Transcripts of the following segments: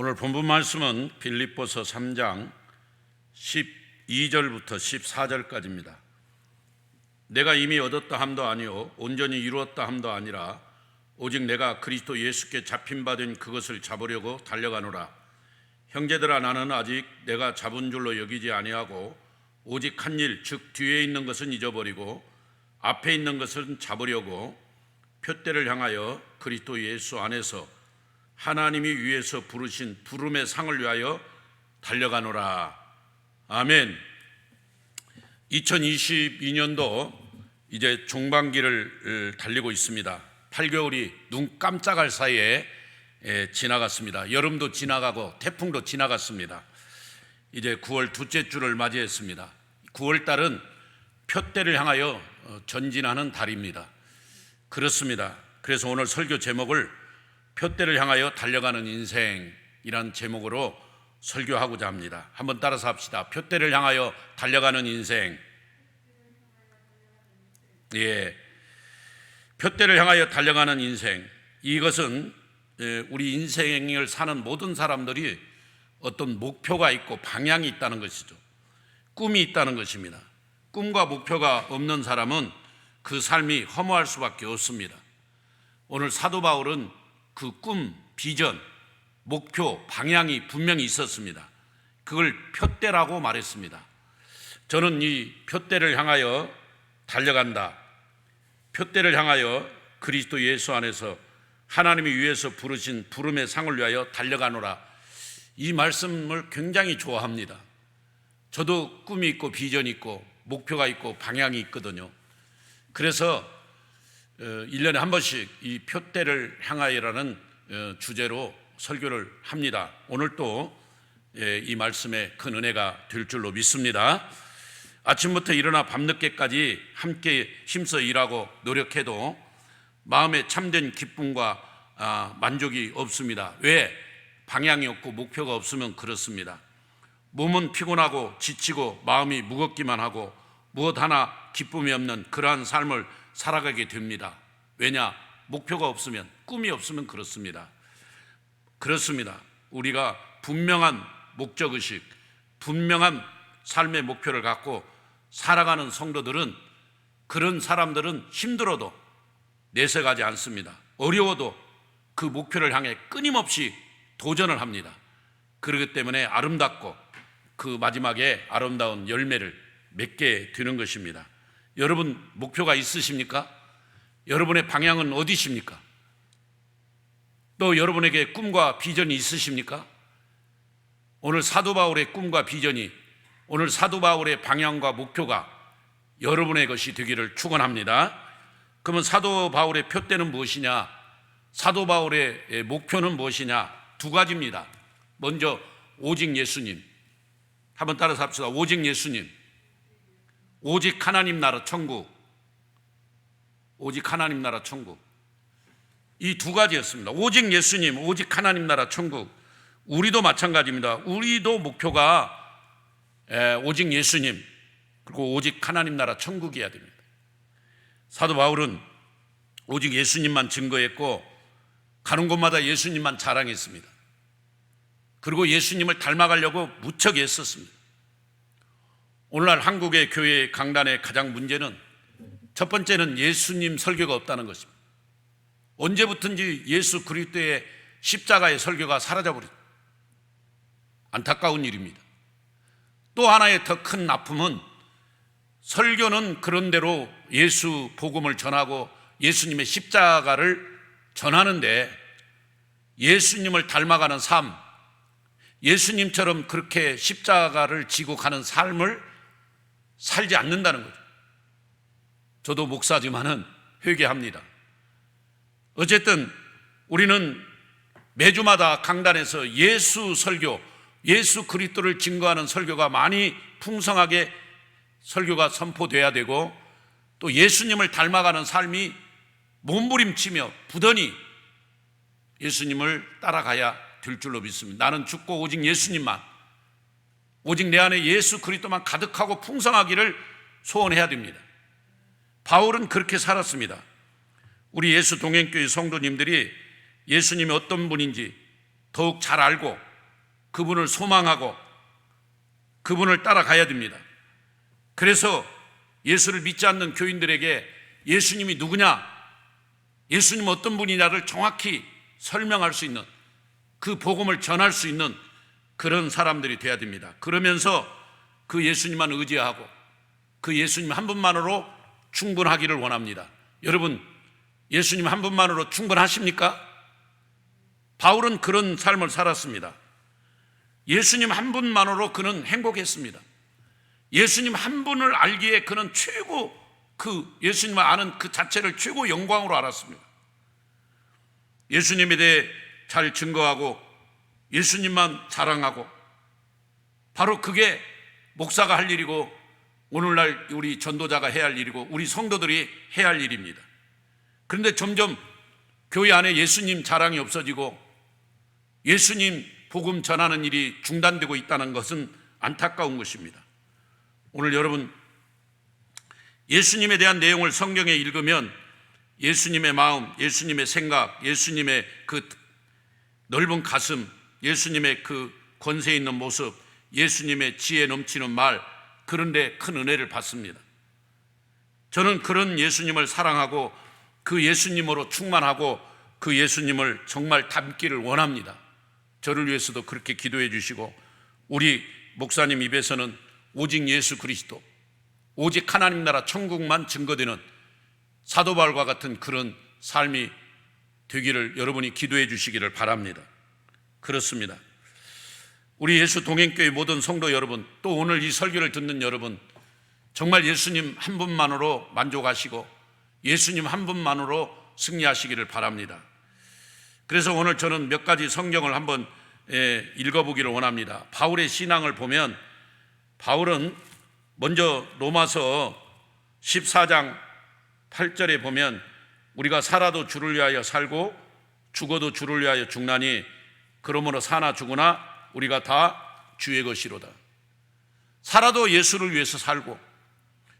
오늘 본문 말씀은 빌립보서 3장 12절부터 14절까지입니다. 내가 이미 얻었다 함도 아니요 온전히 이루었다 함도 아니라 오직 내가 그리스도 예수께 잡힌 바 된 그것을 잡으려고 달려가노라. 형제들아, 나는 아직 내가 잡은 줄로 여기지 아니하고 오직 한 일, 즉 뒤에 있는 것은 잊어버리고 앞에 있는 것은 잡으려고 표대를 향하여 그리스도 예수 안에서 하나님이 위에서 부르신 부름의 상을 위하여 달려가노라. 아멘. 2022년도 이제 종반기를 달리고 있습니다. 8개월이 눈 깜짝할 사이에 지나갔습니다. 여름도 지나가고 태풍도 지나갔습니다. 이제 9월 둘째 주를 맞이했습니다. 9월 달은 표대를 향하여 전진하는 달입니다. 그렇습니다. 그래서 오늘 설교 제목을 표대를 향하여 달려가는 인생이란 제목으로 설교하고자 합니다. 한번 따라서 합시다. 표대를 향하여 달려가는 인생. 표대를 향하여 달려가는 인생. 이것은 우리 인생을 사는 모든 사람들이 어떤 목표가 있고 방향이 있다는 것이죠. 꿈이 있다는 것입니다. 꿈과 목표가 없는 사람은 그 삶이 허무할 수밖에 없습니다. 오늘 사도 바울은 그 꿈, 비전, 목표, 방향이 분명히 있었습니다. 그걸 표대라고 말했습니다. 저는 이 표대를 향하여 달려간다. 표대를 향하여 그리스도 예수 안에서 하나님이 위에서 부르신 부름의 상을 위하여 달려가노라. 이 말씀을 굉장히 좋아합니다. 저도 꿈이 있고 비전이 있고 목표가 있고 방향이 있거든요. 그래서 1년에 한 번씩 이 표대를 향하여라는 주제로 설교를 합니다. 오늘 또 이 말씀에 큰 은혜가 될 줄로 믿습니다. 아침부터 일어나 밤늦게까지 함께 힘써 일하고 노력해도 마음에 참된 기쁨과 만족이 없습니다. 왜? 방향이 없고 목표가 없으면 그렇습니다. 몸은 피곤하고 지치고 마음이 무겁기만 하고 무엇 하나 기쁨이 없는 그러한 삶을 살아가게 됩니다. 왜냐? 목표가 없으면, 꿈이 없으면 그렇습니다. 그렇습니다. 우리가 분명한 목적의식, 분명한 삶의 목표를 갖고 살아가는 성도들은, 그런 사람들은 힘들어도 내색하지 않습니다. 어려워도 그 목표를 향해 끊임없이 도전을 합니다. 그렇기 때문에 아름답고 그 마지막에 아름다운 열매를 맺게 되는 것입니다. 여러분 목표가 있으십니까? 여러분의 방향은 어디십니까? 또 여러분에게 꿈과 비전이 있으십니까? 오늘 사도 바울의 꿈과 비전이, 오늘 사도 바울의 방향과 목표가 여러분의 것이 되기를 축원합니다. 그러면 사도 바울의 표대는 무엇이냐? 사도 바울의 목표는 무엇이냐? 두 가지입니다. 먼저 오직 예수님. 한번 따라서 합시다. 오직 예수님. 오직 하나님 나라 천국. 오직 하나님 나라 천국. 이 두 가지였습니다. 오직 예수님, 오직 하나님 나라 천국. 우리도 마찬가지입니다. 우리도 목표가 오직 예수님, 그리고 오직 하나님 나라 천국이어야 됩니다. 사도 바울은 오직 예수님만 증거했고 가는 곳마다 예수님만 자랑했습니다. 그리고 예수님을 닮아가려고 무척 애썼습니다. 오늘날 한국의 교회 강단의 가장 문제는, 첫 번째는 예수님 설교가 없다는 것입니다. 언제부턴지 예수 그리스도의 십자가의 설교가 사라져버렸습니다. 안타까운 일입니다. 또 하나의 더 큰 아픔은, 설교는 그런대로 예수 복음을 전하고 예수님의 십자가를 전하는데 예수님을 닮아가는 삶, 예수님처럼 그렇게 십자가를 지고 가는 삶을 살지 않는다는 거죠. 저도 목사지만은 회개합니다. 어쨌든 우리는 매주마다 강단에서 예수 설교, 예수 그리스도를 증거하는 설교가 많이 풍성하게 설교가 선포돼야 되고, 또 예수님을 닮아가는 삶이 몸부림치며 부단히 예수님을 따라가야 될 줄로 믿습니다. 나는 죽고 오직 예수님만, 오직 내 안에 예수 그리스도만 가득하고 풍성하기를 소원해야 됩니다. 바울은 그렇게 살았습니다. 우리 예수 동행교회 성도님들이 예수님이 어떤 분인지 더욱 잘 알고 그분을 소망하고 그분을 따라가야 됩니다. 그래서 예수를 믿지 않는 교인들에게 예수님이 누구냐, 예수님 어떤 분이냐를 정확히 설명할 수 있는, 그 복음을 전할 수 있는 그런 사람들이 돼야 됩니다. 그러면서 그 예수님만 의지하고 그 예수님 한 분만으로 충분하기를 원합니다. 여러분, 예수님 한 분만으로 충분하십니까? 바울은 그런 삶을 살았습니다. 예수님 한 분만으로 그는 행복했습니다. 예수님 한 분을 알기에 그는 최고, 그 예수님을 아는 그 자체를 최고 영광으로 알았습니다. 예수님에 대해 잘 증거하고 예수님만 자랑하고, 바로 그게 목사가 할 일이고 오늘날 우리 전도자가 해야 할 일이고 우리 성도들이 해야 할 일입니다. 그런데 점점 교회 안에 예수님 자랑이 없어지고 예수님 복음 전하는 일이 중단되고 있다는 것은 안타까운 것입니다. 오늘 여러분, 예수님에 대한 내용을 성경에 읽으면 예수님의 마음, 예수님의 생각, 예수님의 그 넓은 가슴, 예수님의 그 권세 있는 모습, 예수님의 지혜 넘치는 말, 그런 데 큰 은혜를 받습니다. 저는 그런 예수님을 사랑하고 그 예수님으로 충만하고 그 예수님을 정말 닮기를 원합니다. 저를 위해서도 그렇게 기도해 주시고, 우리 목사님 입에서는 오직 예수 그리스도, 오직 하나님 나라 천국만 증거되는 사도 바울과 같은 그런 삶이 되기를 여러분이 기도해 주시기를 바랍니다. 그렇습니다. 우리 예수 동행교회 모든 성도 여러분, 또 오늘 이 설교를 듣는 여러분, 정말 예수님 한 분만으로 만족하시고 예수님 한 분만으로 승리하시기를 바랍니다. 그래서 오늘 저는 몇 가지 성경을 한번 읽어보기를 원합니다. 바울의 신앙을 보면, 바울은 먼저 로마서 14장 8절에 보면 우리가 살아도 주를 위하여 살고 죽어도 주를 위하여 죽나니 그러므로 사나 죽으나 우리가 다 주의 것이로다. 살아도 예수를 위해서 살고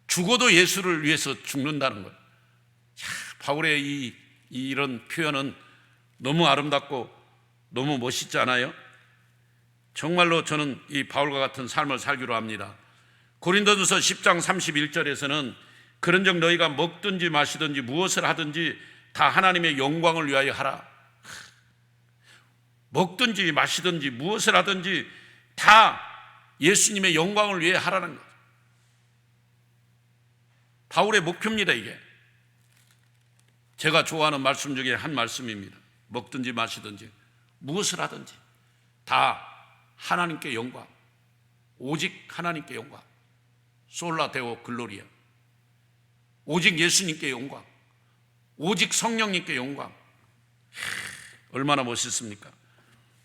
죽어도 예수를 위해서 죽는다는 것. 바울의 이런 표현은 너무 아름답고 너무 멋있지 않아요? 정말로 저는 이 바울과 같은 삶을 살기로 합니다. 고린도전서 10장 31절에서는 그런즉 너희가 먹든지 마시든지 무엇을 하든지 다 하나님의 영광을 위하여 하라. 먹든지 마시든지 무엇을 하든지 다 예수님의 영광을 위해 하라는 거죠. 바울의 목표입니다. 이게 제가 좋아하는 말씀 중에 한 말씀입니다. 먹든지 마시든지 무엇을 하든지 다 하나님께 영광, 오직 하나님께 영광, 솔라 데오 글로리아, 오직 예수님께 영광, 오직 성령님께 영광. 얼마나 멋있습니까?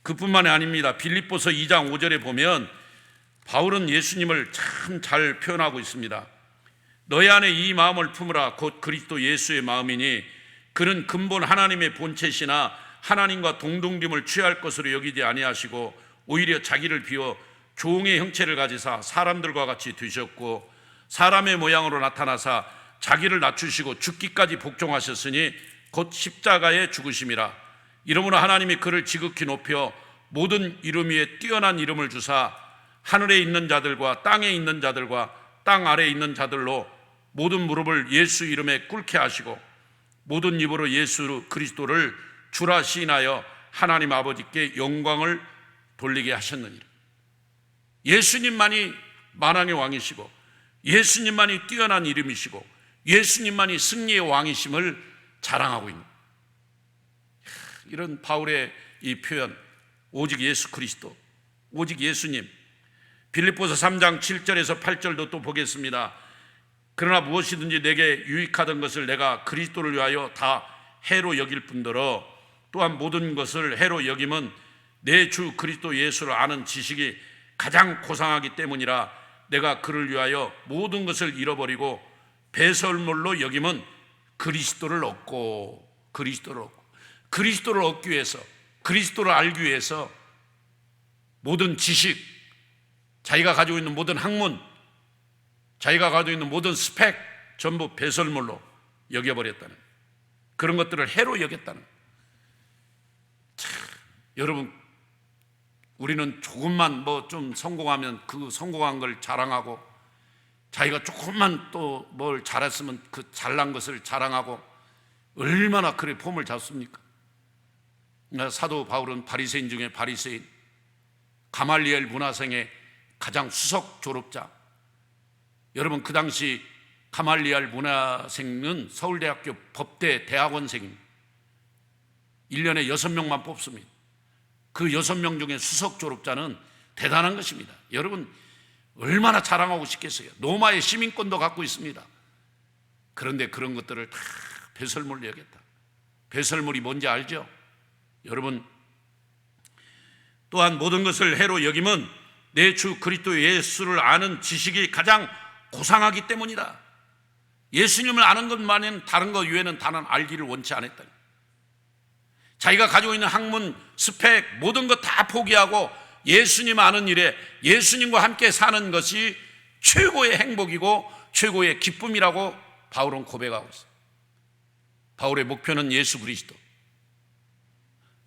그뿐만이 아닙니다. 빌립보서 2장 5절에 보면 바울은 예수님을 참 잘 표현하고 있습니다. 너희 안에 이 마음을 품으라. 곧 그리스도 예수의 마음이니 그는 근본 하나님의 본체시나 하나님과 동등됨을 취할 것으로 여기지 아니하시고 오히려 자기를 비워 종의 형체를 가지사 사람들과 같이 되셨고 사람의 모양으로 나타나사 자기를 낮추시고 죽기까지 복종하셨으니 곧 십자가에 죽으심이라. 이러므로 하나님이 그를 지극히 높여 모든 이름 위에 뛰어난 이름을 주사 하늘에 있는 자들과 땅에 있는 자들과 땅 아래에 있는 자들로 모든 무릎을 예수 이름에 꿇게 하시고 모든 입으로 예수 그리스도를 주라 시인하여 하나님 아버지께 영광을 돌리게 하셨느니라. 예수님만이 만왕의 왕이시고 예수님만이 뛰어난 이름이시고 예수님만이 승리의 왕이심을 자랑하고 있는 이런 바울의 이 표현, 오직 예수 그리스도, 오직 예수님. 빌립보서 3장 7절에서 8절도 또 보겠습니다. 그러나 무엇이든지 내게 유익하던 것을 내가 그리스도를 위하여 다 해로 여길 뿐더러 또한 모든 것을 해로 여김은 내 주 그리스도 예수를 아는 지식이 가장 고상하기 때문이라. 내가 그를 위하여 모든 것을 잃어버리고 배설물로 여김은 그리스도를 얻고 그리스도를 얻기 위해서, 그리스도를 알기 위해서 모든 지식, 자기가 가지고 있는 모든 학문, 자기가 가지고 있는 모든 스펙 전부 배설물로 여겨버렸다는, 그런 것들을 해로 여겼다는. 참, 여러분, 우리는 조금만 뭐 좀 성공하면 그 성공한 걸 자랑하고, 자기가 조금만 또 뭘 잘했으면 그 잘난 것을 자랑하고, 얼마나 그래 폼을 잡습니까? 사도 바울은 바리새인 중에 바리새인, 가말리엘 문화생의 가장 수석 졸업자. 여러분, 그 당시 가말리엘 문화생은 서울대학교 법대 대학원생입니다. 1년에 6명만 뽑습니다. 그 6명 중에 수석 졸업자는 대단한 것입니다. 여러분, 얼마나 자랑하고 싶겠어요. 로마의 시민권도 갖고 있습니다. 그런데 그런 것들을 다 배설물로 여겼다. 배설물이 뭔지 알죠? 여러분, 또한 모든 것을 해로 여김은 내 주 그리스도 예수를 아는 지식이 가장 고상하기 때문이다. 예수님을 아는 것만은 다른 것 외에는 다른 알기를 원치 않았다. 자기가 가지고 있는 학문, 스펙, 모든 것 다 포기하고 예수님 아는 일에 예수님과 함께 사는 것이 최고의 행복이고 최고의 기쁨이라고 바울은 고백하고 있어요. 바울의 목표는 예수 그리스도.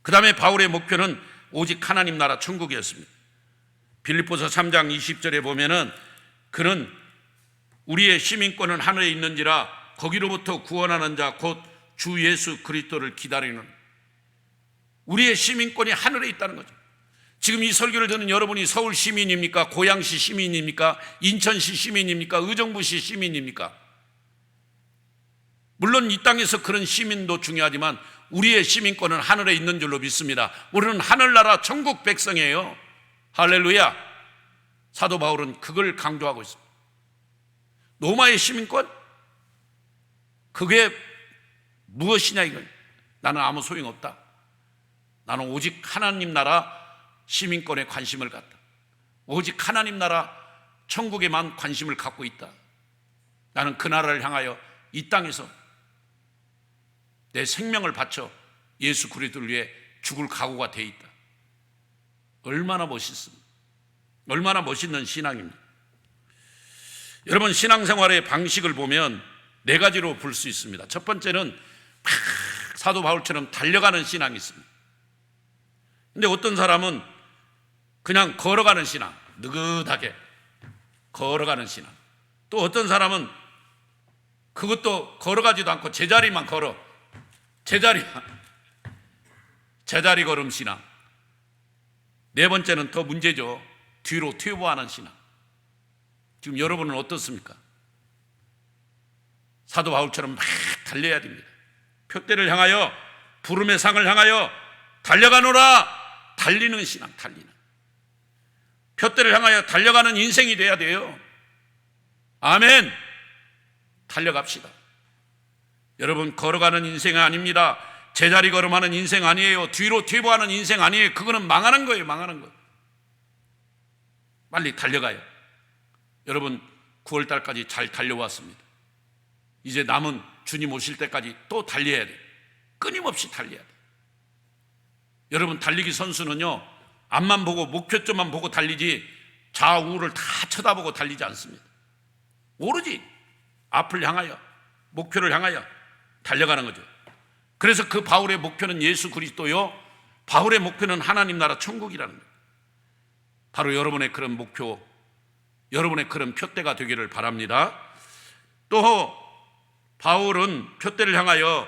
그 다음에 바울의 목표는 오직 하나님 나라 천국이었습니다. 빌립보서 3장 20절에 보면은 그는 우리의 시민권은 하늘에 있는지라 거기로부터 구원하는 자 곧 주 예수 그리스도를 기다리는, 우리의 시민권이 하늘에 있다는 거죠. 지금 이 설교를 듣는 여러분이 서울 시민입니까? 고양시 시민입니까? 인천시 시민입니까? 의정부시 시민입니까? 물론 이 땅에서 그런 시민도 중요하지만 우리의 시민권은 하늘에 있는 줄로 믿습니다. 우리는 하늘나라 천국 백성이에요. 할렐루야. 사도 바울은 그걸 강조하고 있습니다. 로마의 시민권? 그게 무엇이냐 이걸. 나는 아무 소용없다. 나는 오직 하나님 나라 시민권에 관심을 갖다. 오직 하나님 나라 천국에만 관심을 갖고 있다. 나는 그 나라를 향하여 이 땅에서 내 생명을 바쳐 예수 그리스도를 위해 죽을 각오가 돼 있다. 얼마나 멋있습니다. 얼마나 멋있는 신앙입니다. 여러분, 신앙생활의 방식을 보면 4가지로 볼 수 있습니다. 첫 번째는 막 사도 바울처럼 달려가는 신앙이 있습니다. 근데 어떤 사람은 그냥 걸어가는 신앙, 느긋하게 걸어가는 신앙. 또 어떤 사람은 그것도 걸어가지도 않고 제자리만 걸어, 제자리 걸음 신앙. 4번째는 더 문제죠. 뒤로 퇴보하는 신앙. 지금 여러분은 어떻습니까? 사도 바울처럼 막 달려야 됩니다. 표대를 향하여, 부름의 상을 향하여 달려가노라. 달리는 신앙, 달리는. 표대를 향하여 달려가는 인생이 돼야 돼요. 아멘. 달려갑시다. 여러분, 걸어가는 인생이 아닙니다. 제자리 걸음하는 인생 아니에요. 뒤로 퇴보하는 인생 아니에요. 그거는 망하는 거예요. 망하는 거. 빨리 달려가요. 여러분, 9월달까지 잘 달려왔습니다. 이제 남은 주님 오실 때까지 또 달려야 돼요. 끊임없이 달려야 돼요. 여러분, 달리기 선수는요, 앞만 보고 목표점만 보고 달리지 좌우를 다 쳐다보고 달리지 않습니다. 오로지 앞을 향하여, 목표를 향하여 달려가는 거죠. 그래서 그 바울의 목표는 예수 그리스도요, 바울의 목표는 하나님 나라 천국이라는 거예요. 바로 여러분의 그런 목표, 여러분의 그런 표대가 되기를 바랍니다. 또 바울은 표대를 향하여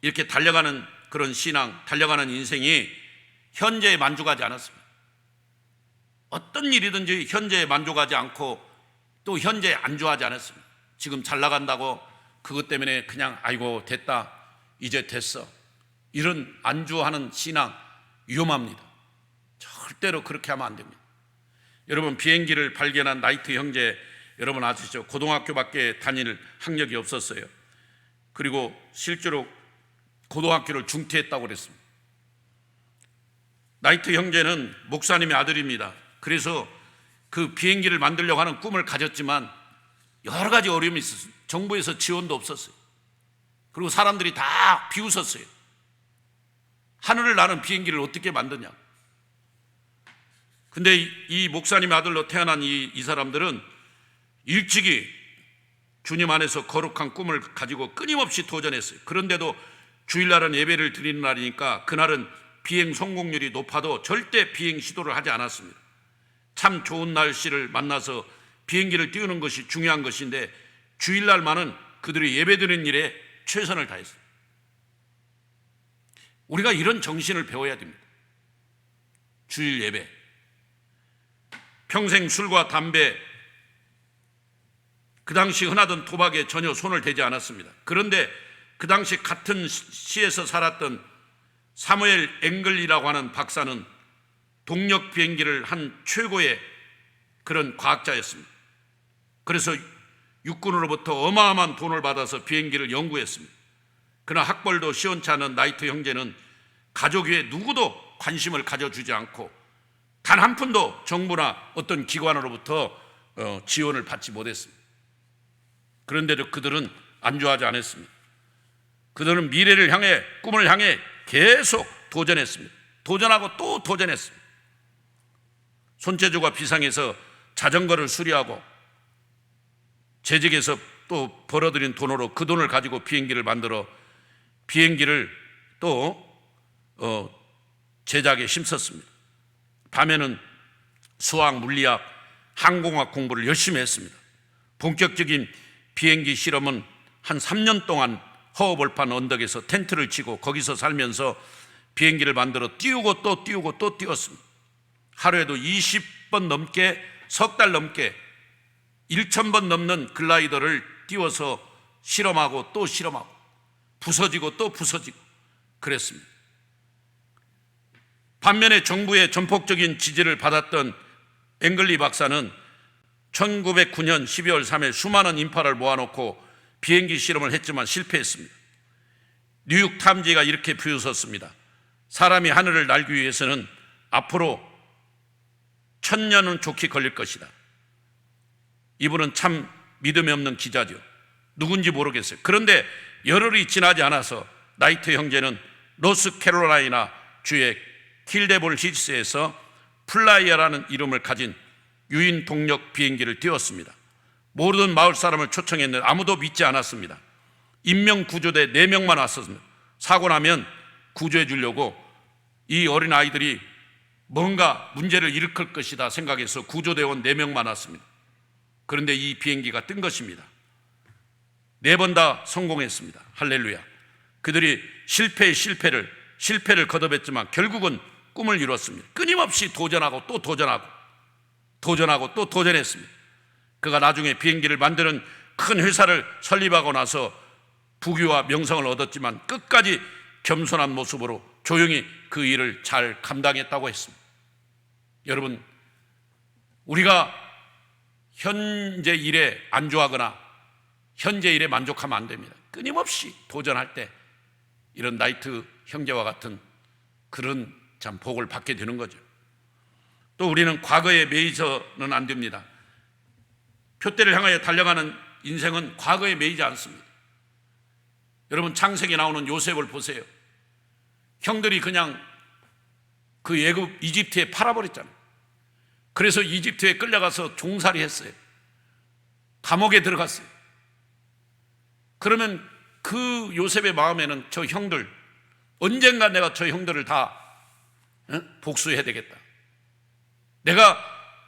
이렇게 달려가는 그런 신앙, 달려가는 인생이 현재에 만족하지 않았습니다. 어떤 일이든지 현재에 만족하지 않고 또 현재에 안주하지 않았습니다. 지금 잘 나간다고 그것 때문에 그냥 아이고 됐다, 이제 됐어, 이런 안주하는 신앙 위험합니다. 절대로 그렇게 하면 안 됩니다. 여러분, 비행기를 발견한 나이트 형제 여러분 아시죠? 고등학교밖에 다닐 학력이 없었어요. 그리고 실제로 고등학교를 중퇴했다고 그랬습니다. 나이트 형제는 목사님의 아들입니다. 그래서 그 비행기를 만들려고 하는 꿈을 가졌지만 여러 가지 어려움이 있었어요. 정부에서 지원도 없었어요. 그리고 사람들이 다 비웃었어요. 하늘을 나는 비행기를 어떻게 만드냐. 근데 이 목사님의 아들로 태어난 이 사람들은 일찍이 주님 안에서 거룩한 꿈을 가지고 끊임없이 도전했어요. 그런데도 주일날은 예배를 드리는 날이니까 그날은 비행 성공률이 높아도 절대 비행 시도를 하지 않았습니다. 참 좋은 날씨를 만나서 비행기를 띄우는 것이 중요한 것인데 주일날만은 그들이 예배드리는 일에 최선을 다했습니다. 우리가 이런 정신을 배워야 됩니다. 주일 예배, 평생 술과 담배, 그 당시 흔하던 도박에 전혀 손을 대지 않았습니다. 그런데 그 당시 같은 시에서 살았던 사무엘 앵글리라고 하는 박사는 동력 비행기를 한 최고의 그런 과학자였습니다. 그래서 육군으로부터 어마어마한 돈을 받아서 비행기를 연구했습니다. 그러나 학벌도 시원치 않은 나이트 형제는 가족 외에 누구도 관심을 가져주지 않고 단 한 푼도 정부나 어떤 기관으로부터 지원을 받지 못했습니다. 그런데도 그들은 안주하지 않았습니다. 그들은 미래를 향해, 꿈을 향해 계속 도전했습니다. 도전하고 또 도전했습니다. 손재주가 비상해서 자전거를 수리하고 재직에서 또 벌어들인 돈으로 그 돈을 가지고 비행기를 만들어 비행기를 또 제작에 힘썼습니다. 밤에는 수학, 물리학, 항공학 공부를 열심히 했습니다. 본격적인 비행기 실험은 한 3년 동안 허허벌판 언덕에서 텐트를 치고 거기서 살면서 비행기를 만들어 띄우고 또 띄우고 또 띄웠습니다. 하루에도 20번 넘게, 석 달 넘게 1,000번 넘는 글라이더를 띄워서 실험하고 또 실험하고 부서지고 또 부서지고 그랬습니다. 반면에 정부의 전폭적인 지지를 받았던 앵글리 박사는 1909년 12월 3일 수많은 인파를 모아놓고 비행기 실험을 했지만 실패했습니다. 뉴욕 탐지가 이렇게 비웃었습니다. 사람이 하늘을 날기 위해서는 앞으로 1000년은 좋게 걸릴 것이다. 이분은 참 믿음이 없는 기자죠. 누군지 모르겠어요. 그런데 열흘이 지나지 않아서 나이트 형제는 노스캐롤라이나 주의 킬데볼 힐스에서 플라이어라는 이름을 가진 유인 동력 비행기를 띄웠습니다. 모든 마을 사람을 초청했는데 아무도 믿지 않았습니다. 인명구조대 4명만 왔었습니다. 사고 나면 구조해 주려고 이 어린 아이들이 뭔가 문제를 일으킬 것이다 생각해서 구조대원 4명만 왔습니다. 그런데 이 비행기가 뜬 것입니다. 4번 다 성공했습니다. 할렐루야. 그들이 실패를 거듭했지만 결국은 꿈을 이뤘습니다. 끊임없이 도전하고 또 도전하고 또 도전했습니다. 그가 나중에 비행기를 만드는 큰 회사를 설립하고 나서 부귀와 명성을 얻었지만 끝까지 겸손한 모습으로 조용히 그 일을 잘 감당했다고 했습니다. 여러분, 우리가 현재 일에 안주하거나 현재 일에 만족하면 안 됩니다. 끊임없이 도전할 때 이런 나이트 형제와 같은 그런 참 복을 받게 되는 거죠. 또 우리는 과거에 매이서는 안 됩니다. 표대를 향하여 달려가는 인생은 과거에 매이지 않습니다. 여러분, 창세기에 나오는 요셉을 보세요. 형들이 그냥 그 애굽 이집트에 팔아버렸잖아요. 그래서 이집트에 끌려가서 종살이 했어요. 감옥에 들어갔어요. 그러면 그 요셉의 마음에는 저 형들, 언젠가 내가 저 형들을 다 복수해야 되겠다. 내가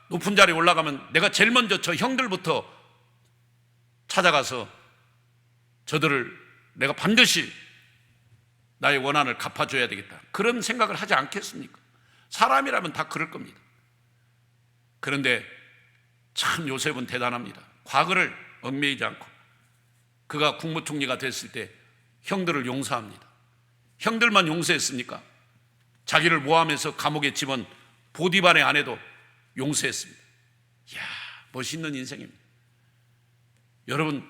높은 자리에 올라가면 내가 제일 먼저 저 형들부터 찾아가서 저들을 내가 반드시 나의 원한을 갚아줘야 되겠다. 그런 생각을 하지 않겠습니까? 사람이라면 다 그럴 겁니다. 그런데 참 요셉은 대단합니다. 과거를 얽매이지 않고 그가 국무총리가 됐을 때 형들을 용서합니다. 형들만 용서했습니까? 자기를 모함해서 감옥에 집은 보디발의 아내도 용서했습니다. 이야, 멋있는 인생입니다. 여러분,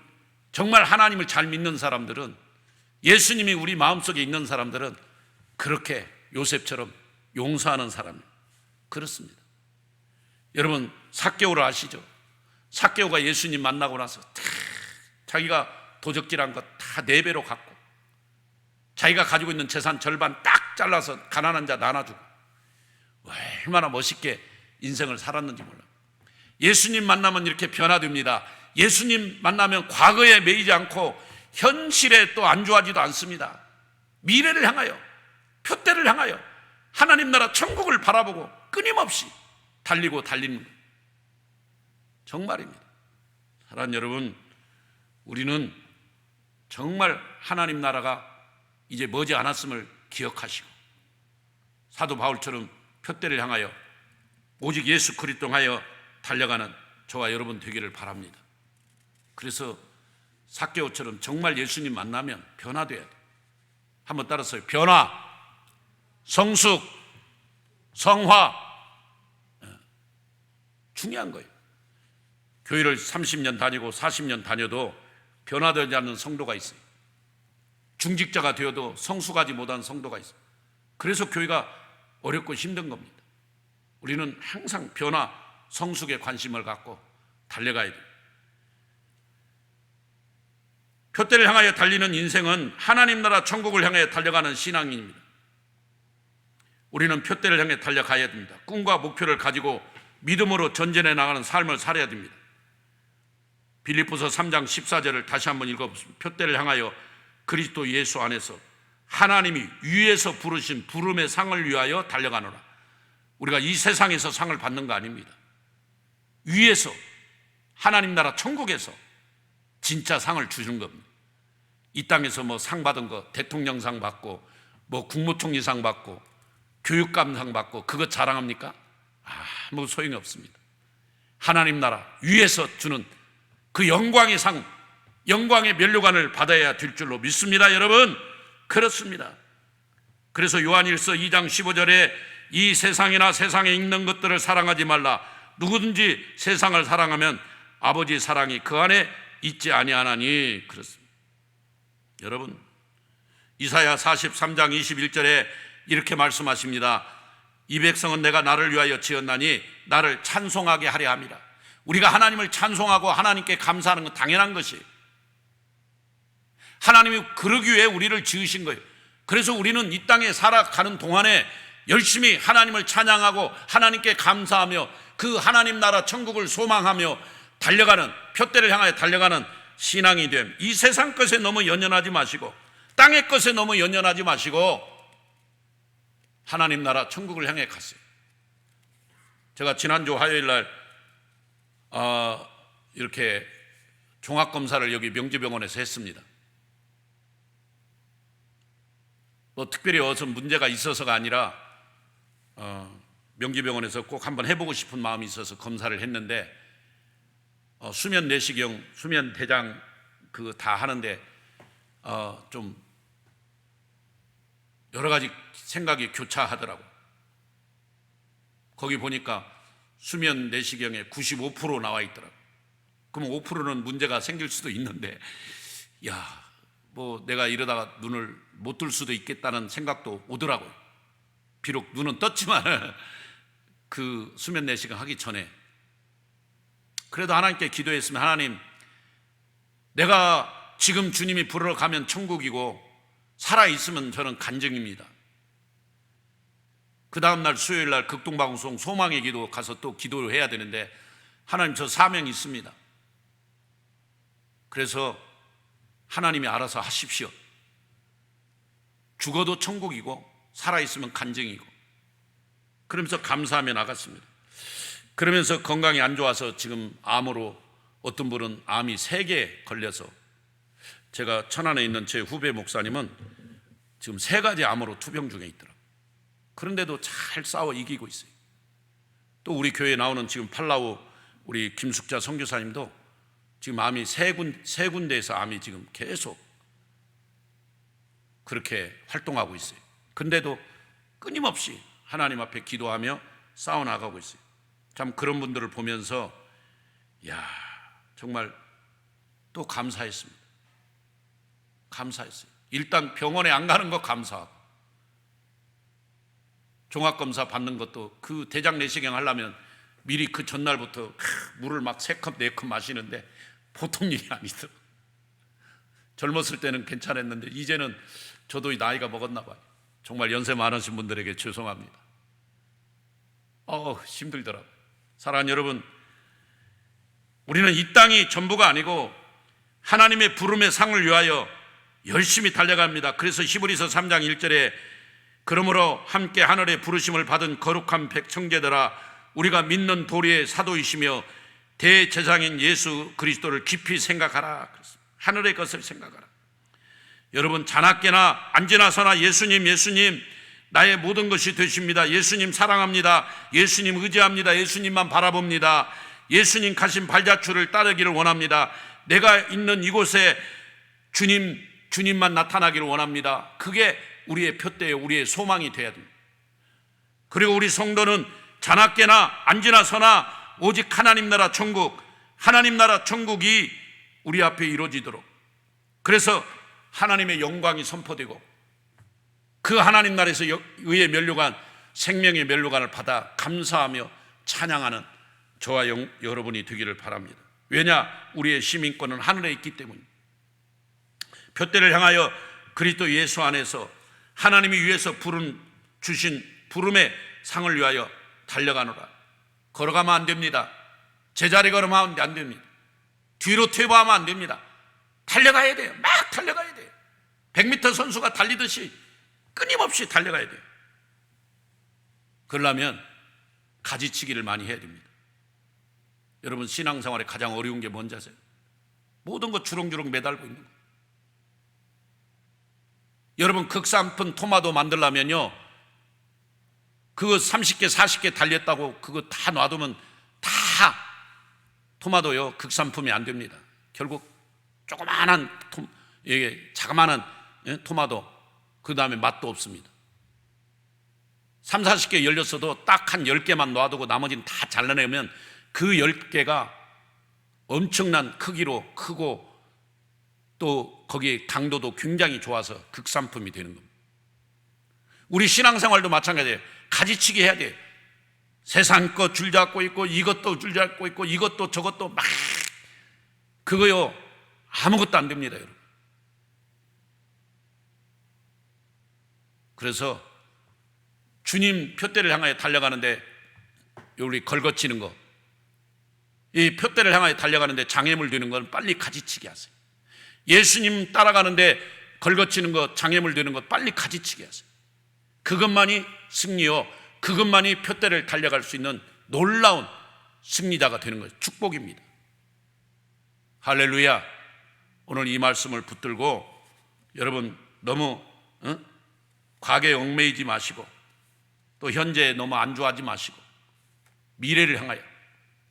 정말 하나님을 잘 믿는 사람들은, 예수님이 우리 마음속에 있는 사람들은 그렇게 요셉처럼 용서하는 사람입니다. 그렇습니다. 여러분, 삭개오를 아시죠? 삭개오가 예수님 만나고 나서 자기가 도적질한 것 다 4배로 갚고 자기가 가지고 있는 재산 절반 딱 잘라서 가난한 자 나눠주고 얼마나 멋있게 인생을 살았는지 몰라요. 예수님 만나면 이렇게 변화됩니다. 예수님 만나면 과거에 매이지 않고 현실에 또 안주하지도 않습니다. 미래를 향하여, 표대를 향하여 하나님 나라 천국을 바라보고 끊임없이 달리고 달리는 거예요. 정말입니다. 사랑하는 여러분, 우리는 정말 하나님 나라가 이제 머지 않았음을 기억하시고 사도 바울처럼 표대를 향하여 오직 예수 그리스도 하여 달려가는 저와 여러분 되기를 바랍니다. 그래서 삭개오처럼 정말 예수님 만나면 변화돼야 돼요. 한번 따라서요. 변화, 성숙, 성화. 중요한 거예요. 교회를 30년 다니고 40년 다녀도 변화되지 않는 성도가 있어요. 중직자가 되어도 성숙하지 못한 성도가 있어요. 그래서 교회가 어렵고 힘든 겁니다. 우리는 항상 변화, 성숙에 관심을 갖고 달려가야 돼요. 표대를 향하여 달리는 인생은 하나님 나라 천국을 향해 달려가는 신앙인입니다. 우리는 표대를 향해 달려가야 됩니다. 꿈과 목표를 가지고 믿음으로 전진해 나가는 삶을 살아야 됩니다. 빌립보서 3장 14절을 다시 한번 읽어보겠습니다. 표대를 향하여 그리스도 예수 안에서 하나님이 위에서 부르신 부름의 상을 위하여 달려가노라. 우리가 이 세상에서 상을 받는 거 아닙니다. 위에서 하나님 나라 천국에서 진짜 상을 주는 겁니다. 이 땅에서 뭐 상 받은 거 대통령상 받고 뭐 국무총리상 받고 교육감상 받고 그거 자랑합니까? 아무 소용이 없습니다. 하나님 나라 위에서 주는 그 영광의 상, 영광의 면류관을 받아야 될 줄로 믿습니다. 여러분, 그렇습니다. 그래서 요한일서 2장 15절에 이 세상이나 세상에 있는 것들을 사랑하지 말라. 누구든지 세상을 사랑하면 아버지 사랑이 그 안에 있지 아니하나니. 그렇습니다. 여러분, 이사야 43장 21절에 이렇게 말씀하십니다. 이 백성은 내가 나를 위하여 지었나니 나를 찬송하게 하려 함이라. 우리가 하나님을 찬송하고 하나님께 감사하는 건 당연한 것이에요. 하나님이 그러기 위해 우리를 지으신 거예요. 그래서 우리는 이 땅에 살아가는 동안에 열심히 하나님을 찬양하고 하나님께 감사하며 그 하나님 나라 천국을 소망하며 달려가는, 표대를 향하여 달려가는 신앙이 됨. 이 세상 것에 너무 연연하지 마시고 땅의 것에 너무 연연하지 마시고 하나님 나라 천국을 향해 가세요. 제가 지난주 화요일 날 이렇게 종합검사를 여기 명지병원에서 했습니다. 뭐 특별히 어떤 문제가 있어서가 아니라 명지병원에서 꼭 한번 해보고 싶은 마음이 있어서 검사를 했는데 수면 내시경, 수면 대장 그거 다 하는데 좀 여러 가지 생각이 교차하더라고요. 거기 보니까 수면 내시경에 95% 나와 있더라고요. 그럼 5%는 문제가 생길 수도 있는데 뭐 내가 이러다가 눈을 못 뜰 수도 있겠다는 생각도 오더라고요. 비록 눈은 떴지만 그 수면 내시경 하기 전에 그래도 하나님께 기도했으면 하나님, 내가 지금 주님이 부르러 가면 천국이고 살아있으면 저는 간증입니다. 그 다음날 수요일 날 극동방송 소망의 기도 가서 또 기도를 해야 되는데 하나님 저 사명이 있습니다. 그래서 하나님이 알아서 하십시오. 죽어도 천국이고 살아있으면 간증이고. 그러면서 감사하며 나갔습니다. 그러면서 건강이 안 좋아서 지금 암으로, 어떤 분은 암이 3개 걸려서, 제가 천안에 있는 제 후배 목사님은 지금 3가지 암으로 투병 중에 있더라고요. 그런데도 잘 싸워 이기고 있어요. 또 우리 교회에 나오는 지금 팔라우 우리 김숙자 선교사님도 지금 암이 세 군데에서 암이 지금 계속 그렇게 활동하고 있어요. 근데도 끊임없이 하나님 앞에 기도하며 싸워나가고 있어요. 참 그런 분들을 보면서 정말 또 감사했습니다. 감사했어요. 일단 병원에 안 가는 거 감사하고, 종합검사 받는 것도 그 대장 내시경 하려면 미리 그 전날부터 물을 막 3컵 4컵 마시는데 보통 일이 아니더라고요. 젊었을 때는 괜찮았는데 이제는 저도 나이가 먹었나 봐요. 정말 연세 많으신 분들에게 죄송합니다. 힘들더라고요. 사랑하는 여러분, 우리는 이 땅이 전부가 아니고 하나님의 부름의 상을 위하여 열심히 달려갑니다. 그래서 히브리서 3장 1절에 그러므로 함께 하늘의 부르심을 받은 거룩한 백성제들아, 우리가 믿는 도리의 사도이시며 대제사장인 예수 그리스도를 깊이 생각하라. 하늘의 것을 생각하라. 여러분, 자나깨나 앉으나 서나 예수님 나의 모든 것이 되십니다. 예수님 사랑합니다. 예수님 의지합니다. 예수님만 바라봅니다. 예수님 가신 발자취를 따르기를 원합니다. 내가 있는 이곳에 주님만 나타나기를 원합니다. 그게 우리의 표대요, 우리의 소망이 되어야 됩니다. 그리고 우리 성도는 자나깨나 앉으나 서나 오직 하나님 나라 천국이 우리 앞에 이루어지도록, 그래서 하나님의 영광이 선포되고 그 하나님 나라에서 의의 면류관, 생명의 면류관을 받아 감사하며 찬양하는 저와 여러분이 되기를 바랍니다. 왜냐? 우리의 시민권은 하늘에 있기 때문입니다. 표대를 향하여 그리스도 예수 안에서 하나님이 위에서 주신 부름의 상을 위하여 달려가노라. 걸어가면 안 됩니다. 제자리 걸으면 안 됩니다. 뒤로 퇴보하면 안 됩니다. 달려가야 돼요. 막 달려가야 돼요. 100m 선수가 달리듯이 끊임없이 달려가야 돼요. 그러려면 가지치기를 많이 해야 됩니다. 여러분, 신앙생활에 가장 어려운 게 뭔지 아세요? 모든 것 주렁주렁 매달고 있는 거예요. 여러분, 극산품 토마토 만들려면요, 그거 30개 40개 달렸다고 그거 다 놔두면 다 토마토요 극산품이 안 됩니다. 결국 조그마한 자그마한 토마토, 그 다음에 맛도 없습니다. 3, 40개 열렸어도 딱 한 10개만 놔두고 나머지는 다 잘라내면 그 10개가 엄청난 크기로 크고 또 거기에 당도도 굉장히 좋아서 극산품이 되는 겁니다. 우리 신앙생활도 마찬가지예요. 가지치기 해야 돼요. 세상 것 줄잡고 있고 이것도 줄잡고 있고 이것도 저것도 막, 그거요 아무것도 안 됩니다, 여러분. 그래서 주님 표대를 향하여 달려가는데 우리 걸거치는 거, 이 표대를 향하여 달려가는데 장애물 되는 건 빨리 가지치기 하세요. 예수님 따라가는데 걸거치는 거, 장애물 되는 거 빨리 가지치기 하세요. 그것만이 승리요, 그것만이 표대를 달려갈 수 있는 놀라운 승리자가 되는 거예요. 축복입니다. 할렐루야. 오늘 이 말씀을 붙들고 여러분 너무 과거에 얽매이지 마시고 또 현재에 너무 안주하지 마시고 미래를 향하여,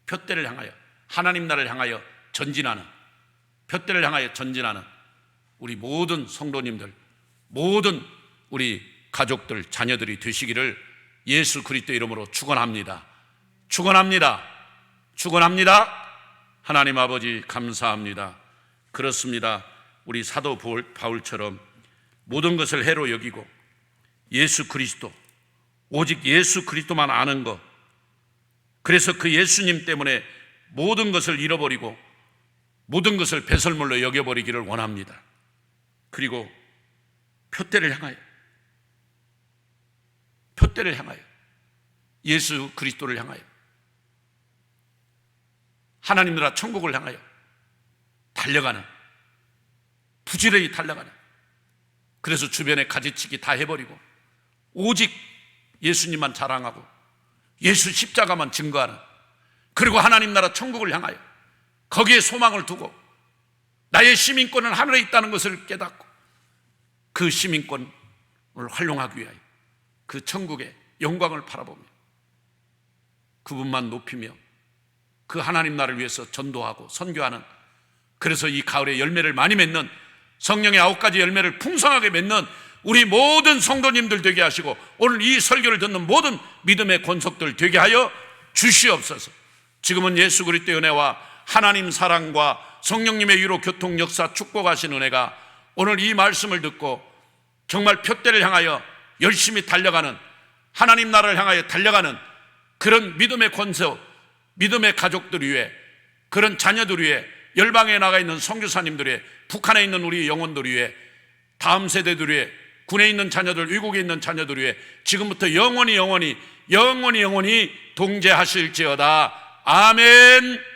표대를 향하여, 하나님 나라를 향하여 전진하는, 표대를 향하여 전진하는 우리 모든 성도님들, 모든 우리 가족들, 자녀들이 되시기를 예수 그리스도 이름으로 축원합니다. 축원합니다. 축원합니다. 하나님 아버지 감사합니다. 그렇습니다. 우리 사도 바울처럼 모든 것을 해로 여기고 예수 그리스도, 오직 예수 그리스도만 아는 것, 그래서 그 예수님 때문에 모든 것을 잃어버리고 모든 것을 배설물로 여겨버리기를 원합니다. 그리고 표대를 향하여, 표대를 향하여, 예수 그리스도를 향하여, 하나님 나라 천국을 향하여 달려가는, 부지런히 달려가는, 그래서 주변에 가지치기 다 해버리고 오직 예수님만 자랑하고 예수 십자가만 증거하는, 그리고 하나님 나라 천국을 향하여 거기에 소망을 두고 나의 시민권은 하늘에 있다는 것을 깨닫고 그 시민권을 활용하기 위하여 그 천국의 영광을 바라보며 그분만 높이며 그 하나님 나라를 위해서 전도하고 선교하는, 그래서 이 가을에 열매를 많이 맺는, 성령의 9가지 열매를 풍성하게 맺는 우리 모든 성도님들 되게 하시고 오늘 이 설교를 듣는 모든 믿음의 권속들 되게 하여 주시옵소서. 지금은 예수 그리스도의 은혜와 하나님 사랑과 성령님의 위로 교통 역사 축복하신 은혜가 오늘 이 말씀을 듣고 정말 표대를 향하여 열심히 달려가는, 하나님 나라를 향하여 달려가는 그런 믿음의 권속, 믿음의 가족들 위해, 그런 자녀들 위해, 열방에 나가 있는 선교사님들 위해, 북한에 있는 우리 영혼들 위해, 다음 세대들 위해, 군에 있는 자녀들, 위국에 있는 자녀들 위해 지금부터 영원히 동재하실지어다. 아멘.